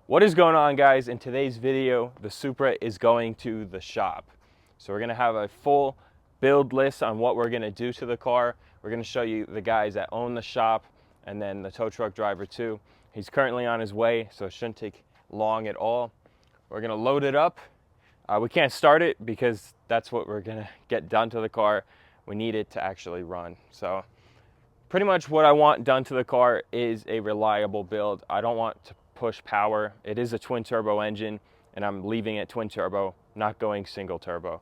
What is going on, guys? In today's video, the Supra is going to the shop. So we're gonna have a full build list on what we're gonna do to the car. We're gonna show you the guys that own the shop and then the tow truck driver too. He's currently on his way, so it shouldn't take long at all. We're gonna load it up. We can't start it because that's what we're gonna get done to the car. We need it to actually run. So pretty much what I want done to the car is a reliable build. I don't want to push power. It is a twin turbo engine and I'm leaving it twin turbo, not going single turbo.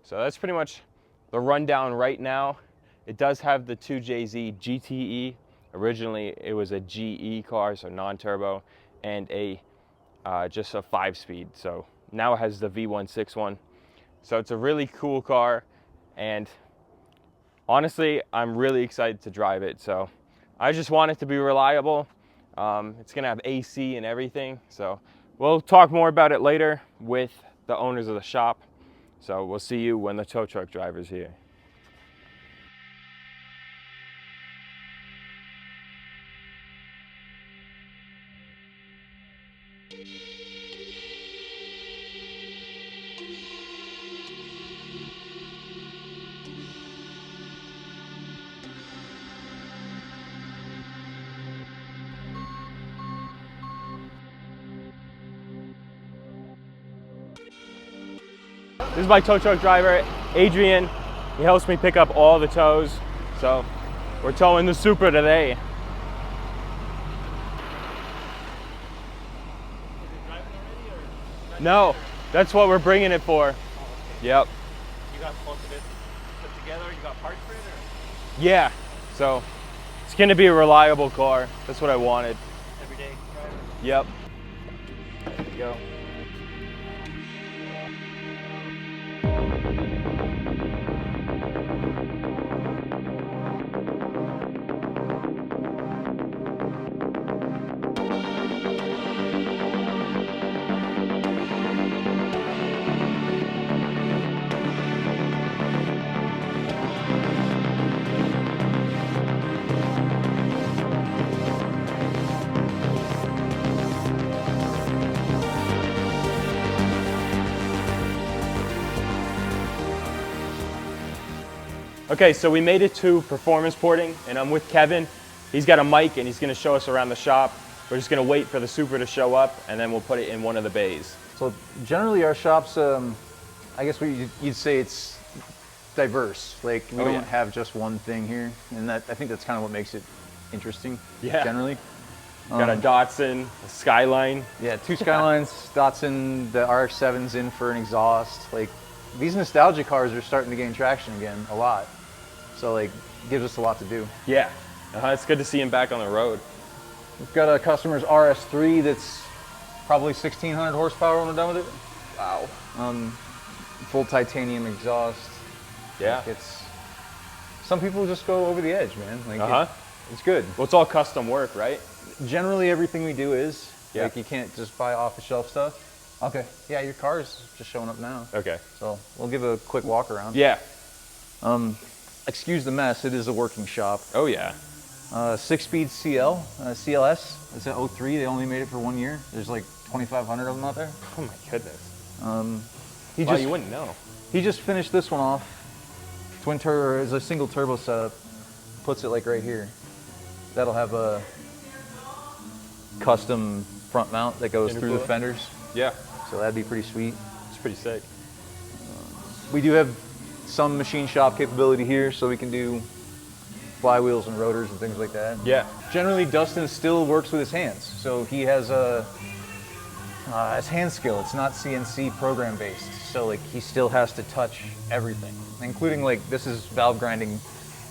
So that's pretty much the rundown right now. It does have the 2JZ GTE. Originally it was a GE car, so non-turbo, and just a 5-speed. So now it has the V161. So it's a really cool car, and honestly, I'm really excited to drive it. So I just want it to be reliable. It's gonna have AC and everything. So we'll talk more about it later with the owners of the shop. So we'll see you when the tow truck driver's here. This is my tow truck driver, Adrian. He helps me pick up all the tows. So we're towing the Supra today. No, that's what we're bringing it for. Yep. You got most of it put together? You got parts for it? Or? Yeah, so it's gonna be a reliable car. That's what I wanted. Everyday driver? Yep. There we go. Okay, so we made it to performance porting, and I'm with Kevin. He's got a mic and he's gonna show us around the shop. We're just gonna wait for the Supra to show up and then we'll put it in one of the bays. So generally our shops, I guess you'd say it's diverse. Like we don't have just one thing here, and I think that's kind of what makes it interesting. Yeah. Generally. Got a Datsun, a Skyline. Yeah, 2 Skylines, Datsun, the RX-7's in for an exhaust. Like these nostalgia cars are starting to gain traction again a lot. So like, gives us a lot to do. Yeah, it's good to see him back on the road. We've got a customer's RS3 that's probably 1,600 horsepower when we're done with it. Wow. Full titanium exhaust. Yeah. Like some people just go over the edge, man. Like it's good. Well, it's all custom work, right? Generally, everything we do is. Yeah. Like you can't just buy off-the-shelf stuff. Okay. Yeah, your car's just showing up now. Okay. So we'll give a quick walk around. Yeah. Excuse the mess. It is a working shop. Oh yeah. 6-speed CL, CLS. It's an 03. They only made it for 1 year. There's like 2,500 of them out there. Oh my goodness. Wow, you wouldn't know. He just finished this one off. Twin turbo is a single turbo setup. Puts it like right here. That'll have a custom front mount that goes through the fenders. Yeah. So that'd be pretty sweet. It's pretty sick. We do have some machine shop capability here, so we can do flywheels and rotors and things like that. Yeah. Generally, Dustin still works with his hands, so he has his hand skill. It's not CNC program based, so like he still has to touch everything, including like this is valve grinding,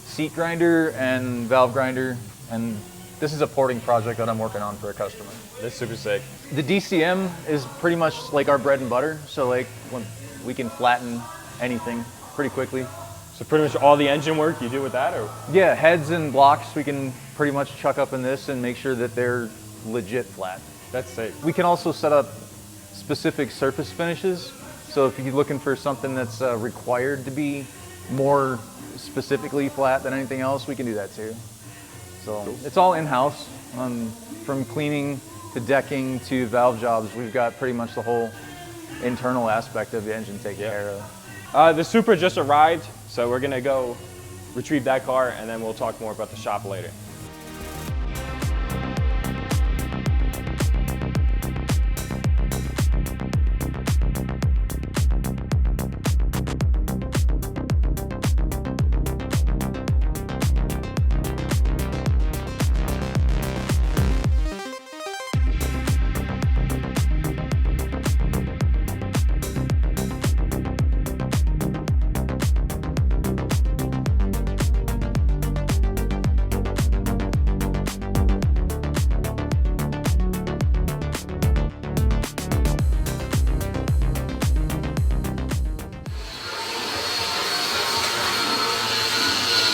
seat grinder and valve grinder, and this is a porting project that I'm working on for a customer. That's super sick. The DCM is pretty much like our bread and butter, so like when we can flatten anything pretty quickly. So pretty much all the engine work you do with that, or? Yeah, heads and blocks we can pretty much chuck up in this and make sure that they're legit flat. That's sick. We can also set up specific surface finishes. So if you're looking for something that's required to be more specifically flat than anything else, we can do that too. So it's all in-house, from cleaning to decking to valve jobs, we've got pretty much the whole internal aspect of the engine taken care of. The Supra just arrived, so we're gonna go retrieve that car and then we'll talk more about the shop later.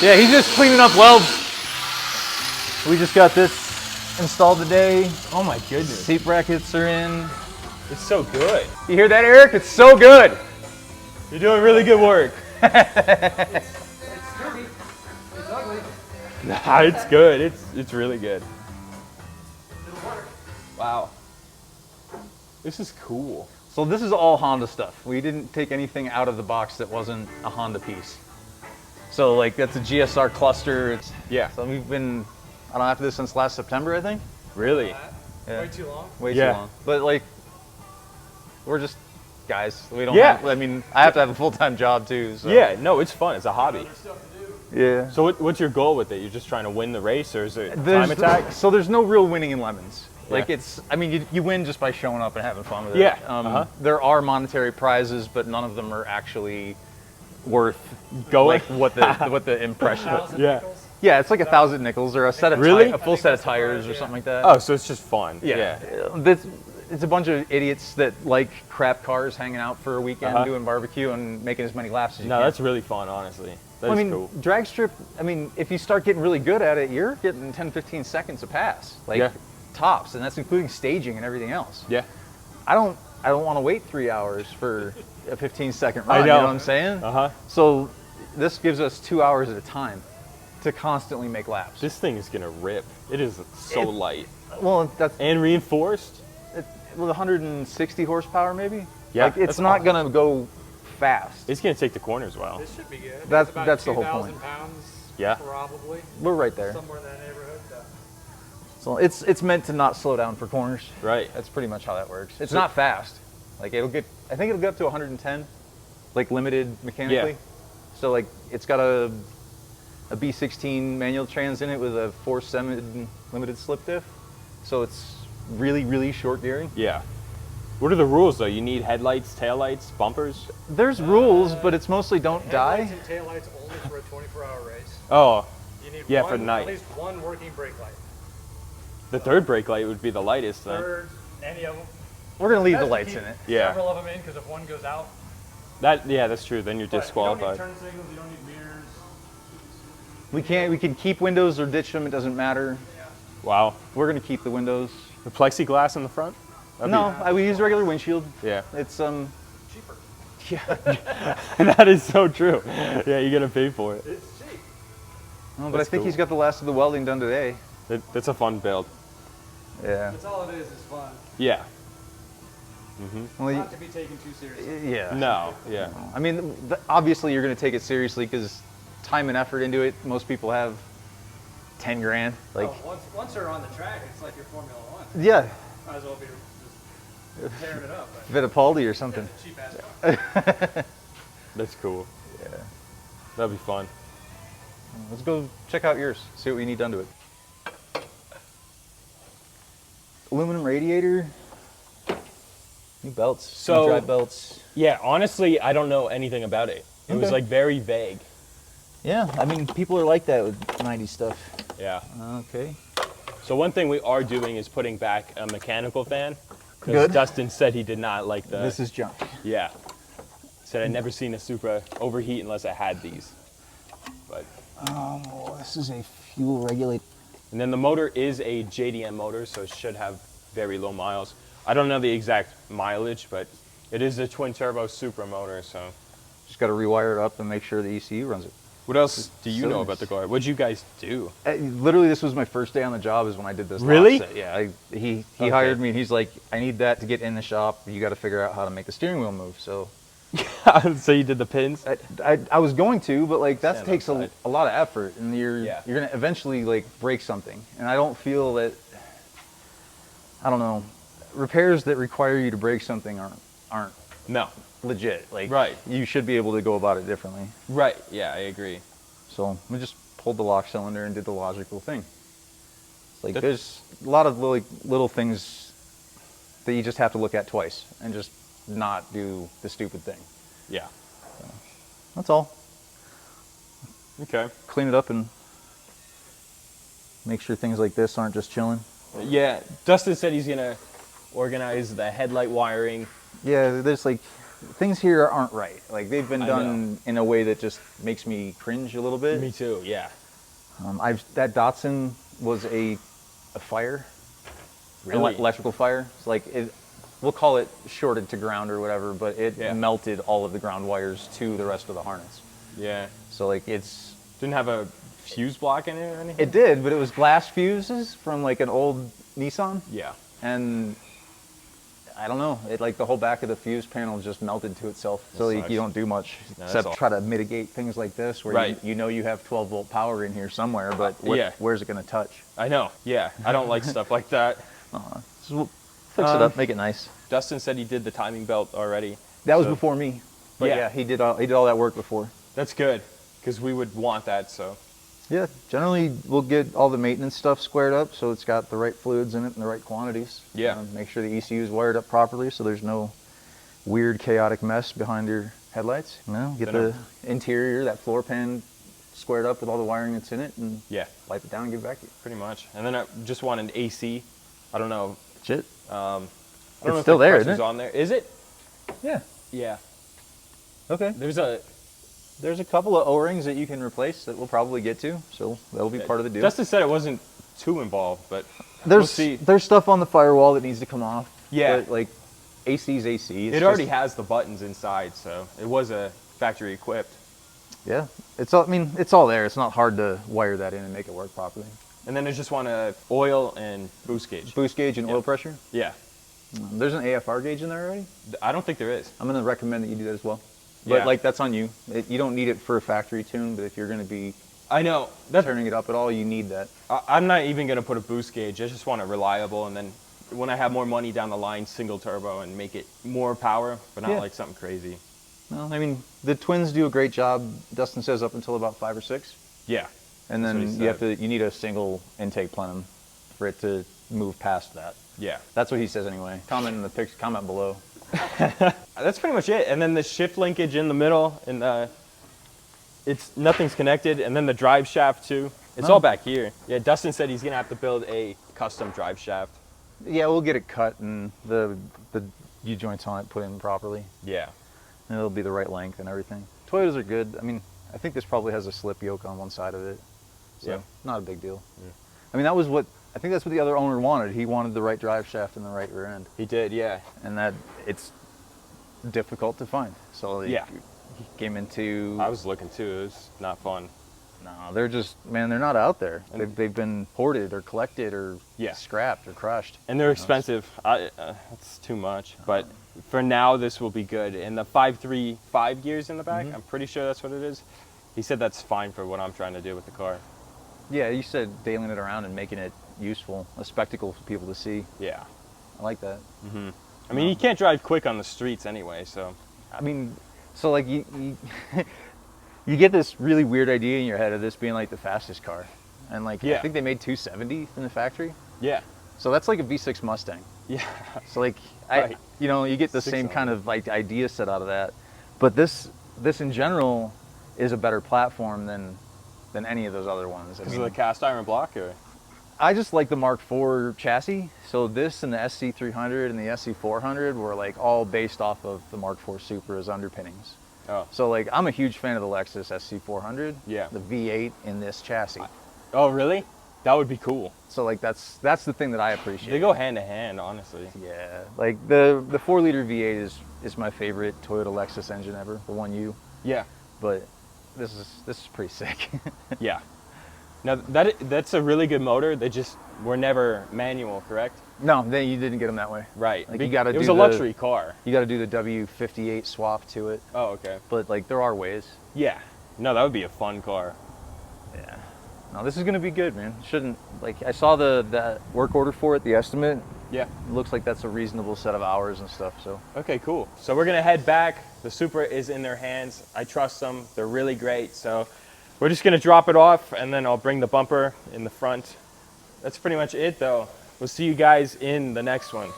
Yeah, he's just cleaning up welds. We just got this installed today. Oh my goodness. Seat brackets are in. It's so good. You hear that, Eric? It's so good. You're doing really good work. It's sturdy. It's ugly. Nah, it's good. It's really good. It'll work. Wow. This is cool. So this is all Honda stuff. We didn't take anything out of the box that wasn't a Honda piece. So like that's a GSR cluster. Yeah. So we've been, I don't know, after this since last September, I think. Really? Yeah. Way too long. Way Yeah. too long. But like, we're just guys. We don't. Yeah. Have, I mean, I have to have a full-time job too. So. Yeah, no, it's fun. It's a hobby. Other stuff to do. Yeah. So what's your goal with it? You're just trying to win the race, or is it time attack? So there's no real winning in lemons. Like Yeah. it's, I mean, you win just by showing up and having fun with it. Yeah. There are monetary prizes, but none of them are actually worth Going? like what the impression. Yeah. Yeah, it's like 1,000 nickels or a set of Really? a full set of tires or something like that. Oh, so it's just fun. yeah. It's a bunch of idiots that like crap cars hanging out for a weekend doing barbecue and making as many laps as you No, can. that's really fun, honestly. That's I mean, cool. drag strip, I mean, if you start getting really good at it, you're getting 10, 15 seconds a pass. Like Yeah. tops, and that's including staging and everything else. Yeah. I don't want to wait 3 hours for a 15-second run, I you know. know what I'm saying? So this gives us 2 hours at a time to constantly make laps. This thing is gonna rip. It is so light Well, that's and reinforced. with 160 horsepower maybe. Yeah, Like it's that's not awesome. gonna go fast. It's gonna take the corners well. This should be good. That's- It's about that's the whole point. 2,000 pounds. Yeah. Probably. We're right there. Somewhere in that neighborhood. So it's meant to not slow down for corners. Right. That's pretty much how that works. It's So- not fast. Like I think it'll get up to 110, like limited mechanically. Yeah. So like it's got a B16 manual trans in it with a 4-7 limited slip diff. So it's really short gearing. Yeah. What are the rules though? You need headlights, taillights, bumpers? There's rules, but it's mostly don't Headlights die. and taillights only for a 24-hour race. Oh, You need Yeah, one, for the night. at least one working brake light. the third brake light would be the lightest then. Third, any of them. We're gonna leave the Best to lights keep in it. Yeah. Several of them in because if one goes out, Yeah, that's true. Then you're but disqualified. You don't need turn signals. You don't need mirrors. We can keep windows or ditch them. It doesn't matter. Wow. We're gonna keep the windows. The plexiglass in the front? That'd No, we use regular windshield. Be, yeah. It's Cheaper. yeah. That is so true. Yeah, you're gonna pay for it. It's cheap. No, but That's I think cool. he's got the last of the welding done today. That's a fun build. Yeah. That's all it is fun. Yeah. Well, Not to be taken too seriously. yeah. No. Yeah. I mean, obviously you're going to take it seriously because time and effort into it. Most people have 10 grand. Like, Once they're on the track, it's like your Formula One. yeah, Might as well be just tearing it up. But Fittipaldi or something. it's a cheap ass car. That's cool. Yeah. That'd be fun. Let's go check out yours. See what we need done to it. Aluminum radiator. New belts. So- new drive belts. Yeah, honestly, I don't know anything about it. It was Okay. like very vague. Yeah, I mean, people are like that with 90s stuff. Yeah. Okay. So one thing we are doing is putting back a mechanical fan. 'Cause Good. Dustin said he did not like the. This is junk. Yeah. Said I'd never seen a Supra overheat unless I had these. But This is a fuel regulator. and then the motor is a JDM motor, so it should have very low miles. I don't know the exact mileage, but it is a twin turbo Supra motor, so Just got to rewire it up and make sure the ECU runs it. What else do you know silliness. about the car? What'd you guys do? Literally, this was my first day on the job is when I did this. Really? Lock set. Yeah, he Okay. hired me and he's like, I need that to get in the shop. You got to figure out how to make the steering wheel move. So So you did the pins? I was going to, but like that Stand takes outside. a lot of effort, and you're Yeah. gonna eventually like break something. And I don't feel that. I don't know. Repairs that require you to break something aren't No. legit. Like Right. you should be able to go about it differently. Right. Yeah, I agree. So we just pulled the lock cylinder and did the logical thing. Like That- there's a lot of little things that you just have to look at twice and just not do the stupid thing. Yeah. That's all. Okay. Clean it up and make sure things like this aren't just chilling. Yeah. Dustin said he's gonna organize the headlight wiring. Yeah, there's like things here aren't right. Like they've been I done in a way that just makes me cringe a little bit. Me too. Yeah. That Datsun was a fire, Really? electrical fire. It's like we'll call it shorted to ground or whatever, but it Yeah. melted all of the ground wires to the rest of the harness. Yeah. So like it's Didn't have a fuse block in it or anything? it did, but it was glass fuses from like an old Nissan, Yeah. and I don't know. It like the whole back of the fuse panel just melted to itself. So sucks. you don't do much No, that's except all. try to mitigate things like this, where Right. you know you have 12-volt power in here somewhere, but Yeah. where's it going to touch? I know. Yeah. I don't like stuff like that. So we'll fix it up, make it nice. Dustin said he did the timing belt already. That was So- before me, but Yeah. yeah, he did all that work before. That's good, because we would want that. So. Yeah, generally we'll get all the maintenance stuff squared up so it's got the right fluids in it and the right quantities. Yeah. Make sure the ECU is wired up properly so there's no weird chaotic mess behind your headlights. You know, get Then the interior, that floor pan squared up with all the wiring that's in it, and Yeah. wipe it down and give it back to you. Pretty much. And then I just want an AC. I don't know. Shit. I don't know It's if still the there, pressure's isn't it? on there. Is it? Yeah. Yeah. Okay. There's a couple of O-rings that you can replace that we'll probably get to, so that'll be part of the deal. Justin said it wasn't too involved, but There's we'll see. there's stuff on the firewall that needs to come off. Yeah. But like AC's AC. It's It already just- has the buttons inside, so it was a factory equipped. Yeah. It's all, I mean, it's all there. It's not hard to wire that in and make it work properly. And then I just want a oil and boost gauge. Boost gauge and oil pressure. Yeah. There's an AFR gauge in there already. I don't think there is. I'm going to recommend that you do that as well. But Yeah. like that's on you. You don't need it for a factory tune, but if you're going to be I know. That's, turning it up at all, you need that. I'm not even going to put a boost gauge. I just want it reliable, and then when I have more money down the line, single turbo and make it more power, but not Yeah. like something crazy. Well, I mean, the twins do a great job. Dustin says up until about 5 or 6. Yeah. And That's what then he you need a single intake plenum for it to move past that. Yeah. That's what he says anyway. Comment in the pics, comment below. That's pretty much it. And then the shift linkage in the middle, and nothing's connected. And then the drive shaft too. It's all back here. Yeah, Dustin said he's gonna have to build a custom drive shaft. Yeah, we'll get it cut and the U-joints on it put in properly. Yeah. And it'll be the right length and everything. Toyotas are good. I mean, I think this probably has a slip yoke on one side of it. So, Yeah. not a big deal. Yeah. I mean, I think that's what the other owner wanted. He wanted the right drive shaft and the right rear end. He did. Yeah. And that it's difficult to find. So Yeah. he came into. I was looking too. It was not fun. No, they're just, man, they're not out there. They've been hoarded or collected or Yeah. scrapped or crushed. And they're expensive. That's too much. But for now, this will be good. And the 5.35 gears in the back, I'm pretty sure that's what it is. He said that's fine for what I'm trying to do with the car. Yeah, you said dailing it around and making it useful, a spectacle for people to see. Yeah. I like that. I mean, you can't drive quick on the streets anyway, so. I mean, so like you you get this really weird idea in your head of this being like the fastest car. And like, Yeah. I think they made 270 in the factory. Yeah. So that's like a V6 Mustang. Yeah. So like, Right. you get the same 600. kind of like idea set out of that. But this in general is a better platform than any of those other ones. Because of the cast iron block, or? I just like the Mark IV chassis. So this and the SC300 and the SC400 were like all based off of the Mark IV Supra as underpinnings. Oh. So like I'm a huge fan of the Lexus SC400. Yeah. The V8 in this chassis. Oh, really? That would be cool. So like that's the thing that I appreciate. They go hand to hand, honestly. Yeah. Like the 4-liter V8 is my favorite Toyota Lexus engine ever, the 1U. Yeah. But this is pretty sick. Yeah. Now that's a really good motor. They just were never manual, correct? No, you didn't get them that way. Right. Like you got to. It was a luxury car. You got to do the W58 swap to it. Oh, okay. But like there are ways. Yeah. No, that would be a fun car. Yeah. No, this is gonna be good, man. Shouldn't like I saw the work order for it, the estimate. Yeah. It looks like that's a reasonable set of hours and stuff. So. Okay, cool. So we're gonna head back. The Supra is in their hands. I trust them. They're really great. So we're just gonna drop it off, and then I'll bring the bumper in the front. That's pretty much it, though. We'll see you guys in the next one.